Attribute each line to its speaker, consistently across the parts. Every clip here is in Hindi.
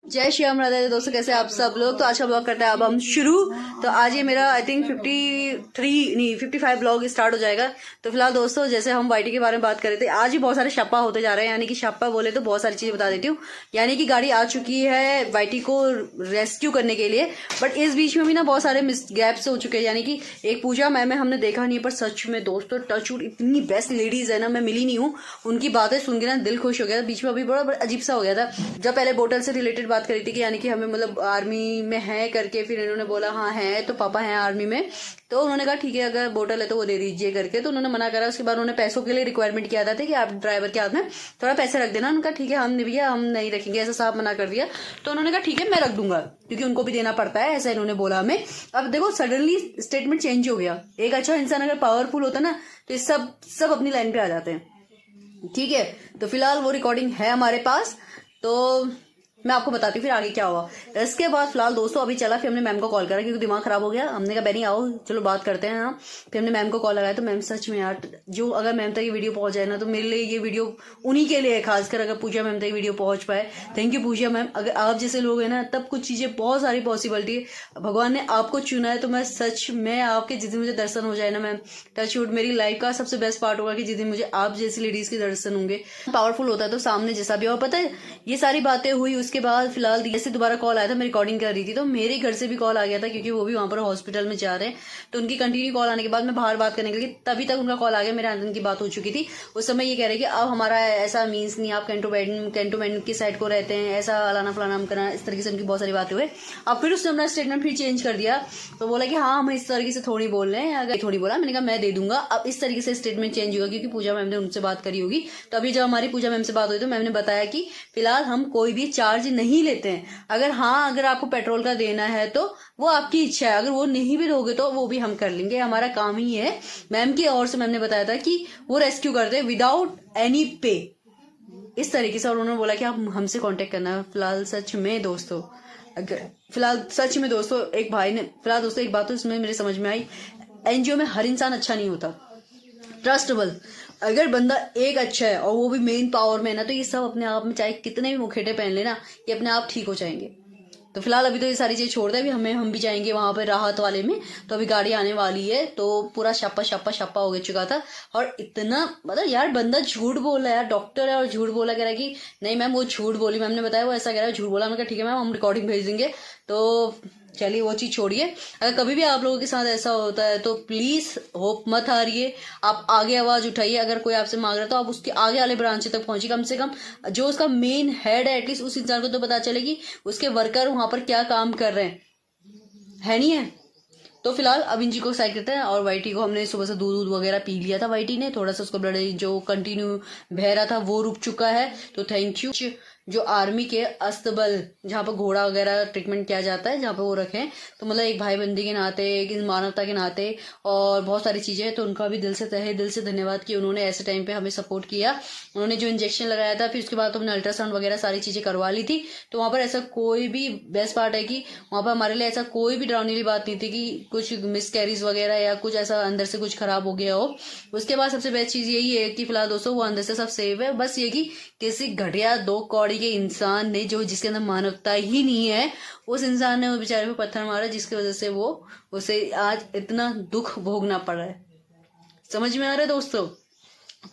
Speaker 1: जय श्री राम राधे दोस्तों, कैसे आप सब लोग। तो आज का ब्लॉग करते हैं अब हम शुरू। तो आज ये मेरा आई थिंक 55 ब्लॉग स्टार्ट हो जाएगा। तो फिलहाल दोस्तों, जैसे हम वाईटी के बारे में बात कर रहे थे, आज ही बहुत सारे शप्पा होते जा रहे हैं। यानी कि शप्पा बोले तो बहुत सारी चीजें बता देती हूँ। यानी कि गाड़ी आ चुकी है वाईटी को रेस्क्यू करने के लिए, बट इस बीच में भी ना बहुत सारे मिस गैप्स हो चुके हैं। यानी कि एक पूजा मैम है, हमने देखा नहीं, पर सच में दोस्तों टचवुड इतनी बेस्ट लेडीज है ना, मैं मिली नहीं हूँ। उनकी बातें सुन के ना दिल खुश हो गया था। बीच में अभी बड़ा अजीब सा हो गया था जब पहले बोतल से रिलेटेड बात करी थी कि यानी कि हमें मतलब आर्मी में है करके, फिर इन्होंने बोला हाँ है, तो पापा हैं आर्मी में। तो उन्होंने कहा ठीक है, अगर बोतल है तो वो दे दीजिए करके। तो उन्होंने मना करा। उसके बाद उन्होंने पैसों के लिए रिक्वायरमेंट किया था कि आप ड्राइवर के हाथ में थोड़ा पैसे रख देना। उनका ठीक है, हम भैया हम नहीं रखेंगे, ऐसा साहब मना कर दिया। तो उन्होंने कहा ठीक है मैं रख दूंगा, क्योंकि उनको भी देना पड़ता है, ऐसा इन्होंने बोला हमें। अब देखो सडनली स्टेटमेंट चेंज हो गया। एक अच्छा इंसान अगर पावरफुल होता ना तो ये सब अपनी लाइन पे आ जाते हैं। ठीक है, तो फिलहाल वो रिकॉर्डिंग है हमारे पास, तो मैं आपको बताती हूँ फिर आगे क्या हुआ। इसके बाद फिलहाल दोस्तों अभी चला, फिर हमने मैम को कॉल करा क्योंकि दिमाग खराब हो गया। हमने कहा बैनी आओ चलो बात करते हैं ना। फिर हमने मैम को कॉल लगाया। तो मैम सच में यार, जो अगर मैम तक ये वीडियो पहुंच जाए ना, तो मेरे लिए ये वीडियो उन्हीं के लिए है, खासकर अगर पूजा मैम तक वीडियो पहुंच पाए। Thank you Pooja ma'am. अगर आप जैसे लोग हैं ना, तब कुछ चीजें बहुत सारी पॉसिबिलिटी है। भगवान ने आपको चुना है, तो मैं सच में आपके जिस दिन मुझे दर्शन हो जाए ना मैम, टच वुड, मेरी लाइफ का सबसे बेस्ट पार्ट होगा कि जिस दिन मुझे आप जैसी लेडीज के दर्शन होंगे। पावरफुल होता है तो सामने जैसा भी हो। पता है ये सारी बातें हुई, उसके बाद फिलहाल जैसे दोबारा कॉल आया था, मैं रिकॉर्डिंग कर रही थी, तो मेरे घर से भी कॉल आ गया था क्योंकि वो भी वहां पर हॉस्पिटल में जा रहे हैं। तो उनकी कंटिन्यू कॉल आने के बाद मैं बाहर बात करने के लिए, तभी तक उनका कॉल आ गया, मेरे आनंद की बात हो चुकी थी। उस समय ये कह रहे कि अब हमारा ऐसा मीन्स नहीं, आप कैंटोनमेंट की साइड को रहते हैं, ऐसा अलाना फलाना हम करना, इस तरीके से उनकी बहुत सारी बातें हुई। अब फिर उसने अपना स्टेटमेंट फिर चेंज कर दिया। तो बोला कि हाँ हम इस तरीके से थोड़ी बोल रहे हैं, अगर थोड़ी बोला, मैंने कहा मैं दे दूंगा। अब इस तरीके से स्टेटमेंट चेंज होगा क्योंकि पूजा मैम ने उनसे बात करी होगी। तो अभी जब हमारी पूजा मैम से बात हुई तो मैम ने बताया कि फिलहाल हम कोई भी चार्ज नहीं लेते हैं। अगर आपको पेट्रोल का देना है तो वो आपकी इच्छा है, अगर वो नहीं भी दोगे तो वो भी हम कर लेंगे, हमारा काम ही है। मैम की ओर से मैम ने बताया था कि वो रेस्क्यू करते हैं विदाउट एनी पे, इस तरीके से। और उन्होंने बोला कि आप हमसे कांटेक्ट करना है। फिलहाल सच में दोस्तों, एक भाई ने, फिलहाल दोस्तों एक बात तो इसमें मेरे समझ में आई, एनजीओ में हर इंसान अच्छा नहीं होता, ट्रस्टेबल। अगर बंदा एक अच्छा है और वो भी मेन पावर में है ना, तो ये सब अपने आप में चाहे कितने भी मुखेटे पहन लेना, ये अपने आप ठीक हो जाएंगे। तो फिलहाल अभी तो ये सारी चीजें छोड़ दे, अभी हम भी जाएंगे वहां पर राहत वाले में। तो अभी गाड़ी आने वाली है, तो पूरा छप्पा हो चुका था। और इतना मतलब यार बंदा झूठ बोल रहा है यार, डॉक्टर है और झूठ बोला, कह रहा है कि नहीं मैम वो झूठ बोली, मैम ने बताया वो ऐसा कह रहा है, झूठ बोला। मैंने कहा ठीक है मैम हम रिकॉर्डिंग भेज देंगे। तो चलिए वो चीज छोड़िए। अगर कभी भी आप लोगों के साथ ऐसा होता है तो प्लीज होप मत हारिए, आप आगे आवाज उठाइए। अगर कोई आपसे मांग रहा है तो आप उसके आगे वाले ब्रांच तक पहुंचिए, कम से कम जो उसका मेन हेड है, एटलीस्ट उस इंसान को तो पता चले कि उसके वर्कर वहां पर क्या काम कर रहे हैं, है नहीं है। तो फिलहाल अब इन जी को साइड करते हैं। और वाईटी को हमने सुबह से दूध वगैरह पी लिया था। वाईटी ने थोड़ा सा उसका ब्लड जो कंटिन्यू बह रहा था वो रुक चुका है, तो थैंक यू। जो आर्मी के अस्तबल जहाँ पर घोड़ा वगैरह ट्रीटमेंट किया जाता है, जहाँ पे वो रखे, तो मतलब एक भाई बंदी के नाते, एक मानवता के नाते और बहुत सारी चीजें, तो उनका भी दिल से तहे दिल से धन्यवाद कि उन्होंने ऐसे टाइम पे हमें सपोर्ट किया। उन्होंने जो इंजेक्शन लगाया था, फिर उसके बाद तो हमने अल्ट्रासाउंड वगैरह सारी चीजें करवा ली थी। तो वहां पर ऐसा कोई भी, बेस्ट पार्ट है कि वहां पर हमारे लिए ऐसा कोई भी डरावनी वाली बात नहीं थी कि कुछ मिसकैरीज वगैरह या कुछ ऐसा अंदर से कुछ खराब हो गया हो। उसके बाद सबसे बेस्ट चीज यही है कि फिलहाल दोस्तों वो अंदर से सब सेफ है। बस ये कि किसी घटिया 2 कौड़ी के इंसान ने, जो जिसके अंदर मानवता ही नहीं है, उस इंसान ने वो बेचारे पे पत्थर मारा, जिसकी वजह से वो उसे आज इतना दुख भोगना पड़ रहा है। समझ में आ रहा है दोस्तों?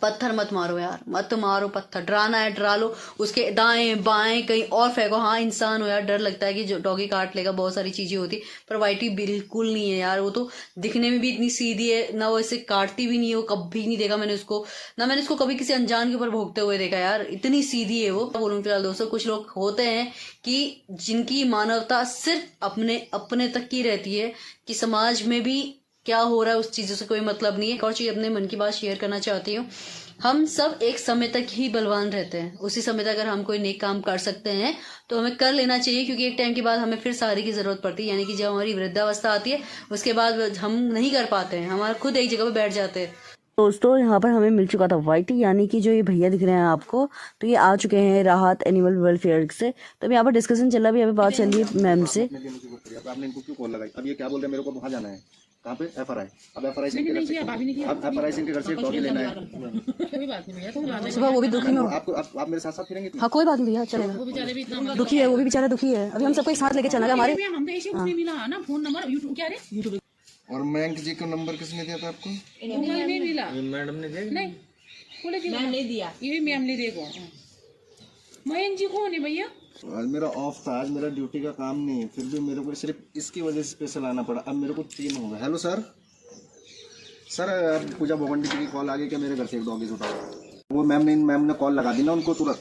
Speaker 1: पत्थर मत मारो यार, मत मारो पत्थर। डराना है डरा लो, उसके दाएं बाएं कहीं और फेंको। हाँ इंसान हो यार, डर लगता है कि जो डॉगी काट लेगा, बहुत सारी चीजें होती, पर वाईटी बिल्कुल नहीं है यार। वो तो दिखने में भी इतनी सीधी है ना, वो ऐसे काटती भी नहीं है, वो कभी नहीं देखा मैंने उसको, ना मैंने उसको कभी किसी अनजान के ऊपर भोगते हुए देखा यार, इतनी सीधी है वो। बोलूं फिलहाल दोस्तों, कुछ लोग होते हैं कि जिनकी मानवता सिर्फ अपने तक की रहती है, कि समाज में भी क्या हो रहा है उस चीजों से कोई मतलब नहीं है। एक और चीज अपने मन की बात शेयर करना चाहती हूँ, हम सब एक समय तक ही बलवान रहते हैं, उसी समय तक अगर हम कोई नेक काम कर सकते हैं तो हमें कर लेना चाहिए, क्योंकि एक टाइम के बाद हमें फिर सहारे की जरूरत पड़ती है। यानी कि जब हमारी वृद्धावस्था आती है, उसके बाद हम नहीं कर पाते हैं, हमारा खुद एक जगह पर बैठ जाते हैं। दोस्तों यहाँ पर हमें मिल चुका था वाईटी, यानी कि जो ये भैया दिख रहे हैं आपको, तो ये आ चुके हैं राहत एनिमल वेलफेयर से। तो अभी यहाँ पर डिस्कशन चल रहा है, अभी बात चल रही है मैम से।
Speaker 2: आपने इनको क्यों कॉल लगाई? अब ये क्या बोल रहे हैं, मेरे को वहां जाना है। कहाँ पे FRI? अब FRI से इनके घर से एक डॉगी लेना है।
Speaker 3: कोई बात नहीं भैया, कोई बात नहीं।
Speaker 1: सुबह वो भी दुखी में
Speaker 2: आप मेरे साथ साथ फिरेंगे?
Speaker 1: हाँ कोई बात नहीं भैया, चलेगा।
Speaker 3: वो बेचारे भी इतना
Speaker 1: दुखी है, वो भी बेचारा दुखी है। अभी हम सबको एक साथ लेके चलना है हमारे।
Speaker 3: हम तो ऐसे उसने मिला ना फोन नंबर यूट्यूब, क्या रे यूट्यूब
Speaker 2: और मयंक जी का नंबर किसने दिया था आपको?
Speaker 3: मोबाइल नहीं मिला,
Speaker 2: मैडम ने दिया?
Speaker 3: नहीं बोले कि मैम नहीं दिया, ये मैम ने देखो। मयंक जी कौन है भैया?
Speaker 2: आज मेरा ऑफ था, आज मेरा ड्यूटी का काम नहीं है, फिर भी मेरे को सिर्फ इसकी वजह से स्पेशल आना पड़ा। अब मेरे को 3 हो गए। हेलो सर, पूजा भोगंडी जी की कॉल आ गई कि मेरे घर से एक डॉगीज उठाओ। वो मैम ने कॉल लगा दी ना उनको तुरंत।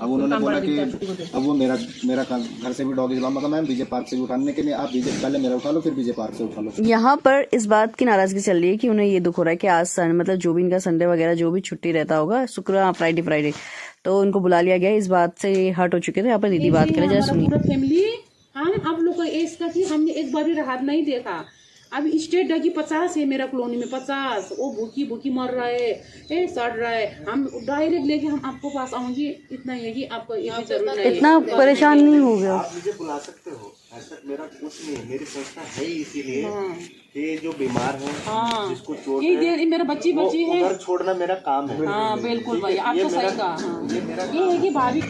Speaker 2: अब उन्होंने बोला कि अब वो मेरा घर से भी डॉगीज लाऊंगा। मगर मैम विजय पार्क से भी उठाने के लिए आप विजय पहले मेरा उठा लो, फिर विजय पार्क से उठा लो। यहाँ पर इस बात की नाराजगी चल रही है कि उन्हें ये दुख हो रहा है कि आज मतलब जो भी इनका संडे वगैरह जो भी छुट्टी रहता होगा, शुक्र फ्राइडे, तो उनको बुला लिया गया। इस बात से हर्ट हो चुके थे। यहाँ पर दीदी बात करें, जरा सुनिए।
Speaker 3: फैमिली हम आप लोग का एज का थी, हमने एक बार भी राहत नहीं देखा। अभी स्टेट डॉगी 50 है मेरा कॉलोनी में, 50। वो भूखी मर रहा है, सड़ रहा है। हम डायरेक्ट लेके हम आपको पास आऊंगी, इतना है कि आपको ये भी जरूर नहीं,
Speaker 1: इतना परेशान नहीं हो गया।
Speaker 2: आप मुझे बुला सकते हो, ऐसा मेरा कुछ नहीं है। मेरी संस्था है ही इसीलिए कि जो बीमार है, जिसको चोट है,
Speaker 3: मेरा बच्ची है,
Speaker 2: उधर छोड़ना मेरा काम है।
Speaker 3: हाँ बिल्कुल भाई, आपको सही कहा। ये है कि भाभी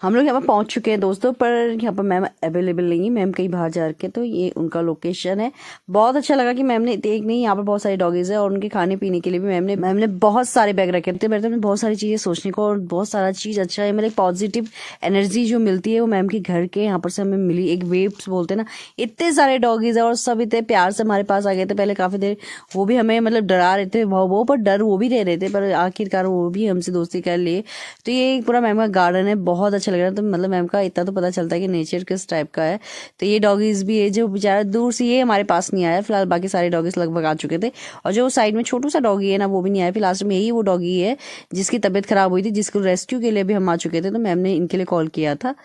Speaker 1: हम लोग यहाँ पर पहुंच चुके हैं दोस्तों, पर यहाँ पर मैम अवेलेबल नहीं है। मैम कहीं बाहर जा रखे, तो ये उनका लोकेशन है। बहुत अच्छा लगा कि मैम ने एक नहीं, यहाँ पर बहुत सारे डॉगीज है और उनके खाने पीने के लिए भी मैम ने बहुत सारे बैग रखे थे। मेरे बहुत सारी चीजें सोचने को और बहुत सारा चीज अच्छा है। मेरे पॉजिटिव एनर्जी जो मिलती है वो मैम के घर के यहाँ पर से हमें मिली। एक वेव्स बोलते हैं ना, इतने सारे डॉगीज है और सब इतने प्यार से हमारे पास आ गए थे। पहले काफी देर वो भी हमें मतलब डरा रहे थे, वो पर डर वो भी रह रहे थे, पर आखिरकार वो भी हमसे दोस्ती कर लिए। तो ये पूरा मैम का गार्डन है, बहुत अच्छा लग रहा है। तो मतलब मैम का इतना तो पता चलता है कि नेचर किस टाइप का है। तो ये डॉगीज भी है जो बेचारा दूर से, ये हमारे पास नहीं आया फिलहाल। बाकी सारे डॉगीज लगभग आ चुके थे और जो साइड में छोटू सा डॉगी है ना, वो भी नहीं आया। फिर लास्ट में यही वो डॉगी है जिसकी तबीयत खराब हुई थी, जिसको रेस्क्यू के लिए भी हम आ चुके थे। तो मैम ने इनके लिए कॉल किया था।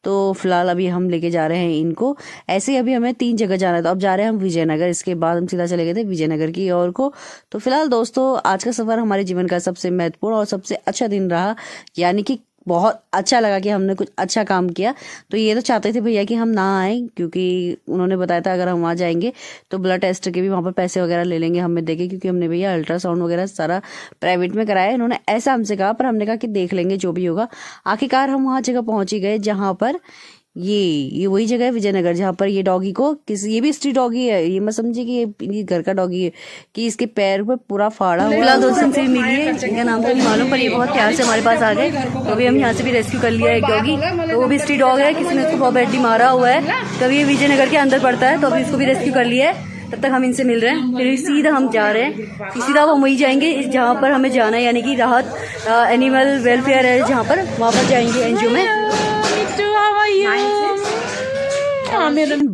Speaker 1: तो फिलहाल अभी हम लेके जा रहे हैं इनको। ऐसे ही अभी हमें 3 जगह जाना था। अब जा रहे हैं हम विजयनगर, इसके बाद हम सीधा चले गए थे विजयनगर की ओर को। तो फिलहाल दोस्तों आज का सफर हमारे जीवन का सबसे महत्वपूर्ण और सबसे अच्छा दिन रहा, यानी कि बहुत अच्छा लगा कि हमने कुछ अच्छा काम किया। तो ये तो चाहते थे भैया कि हम ना आए, क्योंकि उन्होंने बताया था अगर हम वहाँ जाएंगे तो ब्लड टेस्ट के भी वहाँ पर पैसे वगैरह ले लेंगे हमें देके, क्योंकि हमने भैया अल्ट्रासाउंड वगैरह सारा प्राइवेट में कराया। उन्होंने ऐसा हमसे कहा, पर हमने कहा कि देख लेंगे जो भी होगा। आखिरकार हम वहाँ जगह पहुंच ही गए जहाँ पर ये वही जगह है विजयनगर, जहाँ पर ये डॉगी को ये भी स्ट्रीट डॉगी है, ये मत समझिए कि ये घर का डॉगी है, कि इसके पैर पे पूरा फाड़ा हुआ। 2 दिन से मिली है, इनका नाम तो नहीं मालूम, पर ये बहुत प्यार से हमारे पास आ गए। तो अभी हम यहाँ से भी रेस्क्यू कर लिया एक डॉगी। तो वो भी स्ट्रीट डॉग है, किसी ने उसको बहुत बैडली मारा हुआ है। तो ये विजयनगर के अंदर पड़ता है, तो अभी इसको भी रेस्क्यू कर लिया है। तब तक हम इनसे मिल रहे हैं, फिर सीधा हम जा रहे हैं, सीधा हम वहीं जाएंगे जहाँ पर हमें जाना है, यानी कि राहत एनिमल वेलफेयर है जहाँ पर, वहाँ पर जाएंगे एनजीओ में।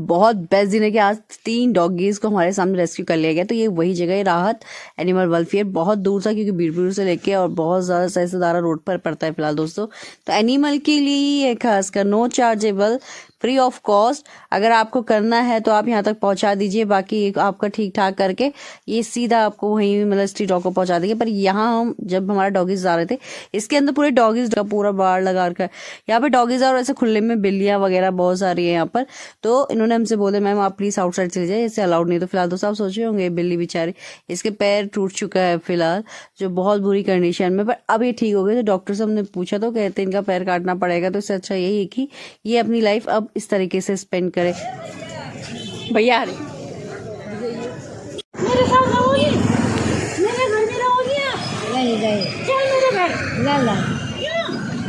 Speaker 1: बहुत बेस्ट दिन है कि आज 3 डॉगीज को हमारे सामने रेस्क्यू कर लिया गया। तो ये वही जगह है, राहत एनिमल वेलफेयर। बहुत दूर था क्योंकि बीरपुर से लेके और बहुत ज्यादा सैसदारा रोड पर पड़ता है फिलहाल दोस्तों। तो एनिमल के लिए है खासकर, no chargeable, free of cost. अगर आपको करना है तो आप यहाँ तक पहुंचा दीजिए, बाकी आपका ठीक ठाक करके ये सीधा आपको वहीं मतलब स्ट्रीट डॉग को पहुंचा देंगे। पर यहाँ हम जब हमारे डॉगीज आ रहे थे, इसके अंदर पूरे डॉगीज का पूरा बाड़ लगा रखा है। यहाँ पे डॉगीज और ऐसे खुले में बिल्लियां वगैरह बहुत सारी है यहाँ पर। तो इन्होंने हमसे बोले मैम आप प्लीज आउटसाइड चले जाए, इससे अलाउड नहीं। तो फिलहाल दोस्तों आप सोचे होंगे बिल्ली बेचारी, इसके पैर टूट चुका है फिलहाल, जो बहुत बुरी कंडीशन में, पर अब ये ठीक हो गए। तो डॉक्टर से हमने पूछा तो कहते हैं इनका पैर काटना पड़ेगा। तो इससे अच्छा यही है कि ये अपनी लाइफ अब इस तरीके से स्पेंड करे। भैया मेरे साथ रहोगी, मेरे घर में रहोगी? नहीं चल मेरे घर। ला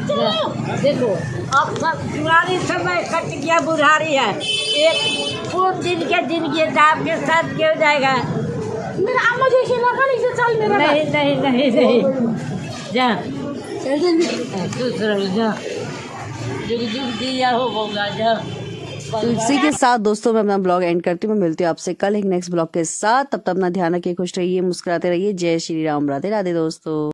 Speaker 1: चलो
Speaker 4: देखो अब पुरानी समय कट गया, बुढ़ारी है। एक पूर्ण दिन के जिंदगी आपके साथ क्यों जाएगा?
Speaker 3: मेरा अम्मा जैसे लगा नहीं से चल मेरा
Speaker 4: नहीं नहीं नहीं नहीं जा दूसरा जा जुग जुग दिया हो बोगा जा।
Speaker 1: तो इसी के साथ दोस्तों मैं अपना ब्लॉग एंड करती हूँ। मैं मिलती हूँ आपसे कल एक नेक्स्ट ब्लॉग के साथ। तब तक अपना ध्यान रखिए, खुश रहिए, मुस्कुराते रहिए। जय श्री राम, राधे राधे दोस्तों।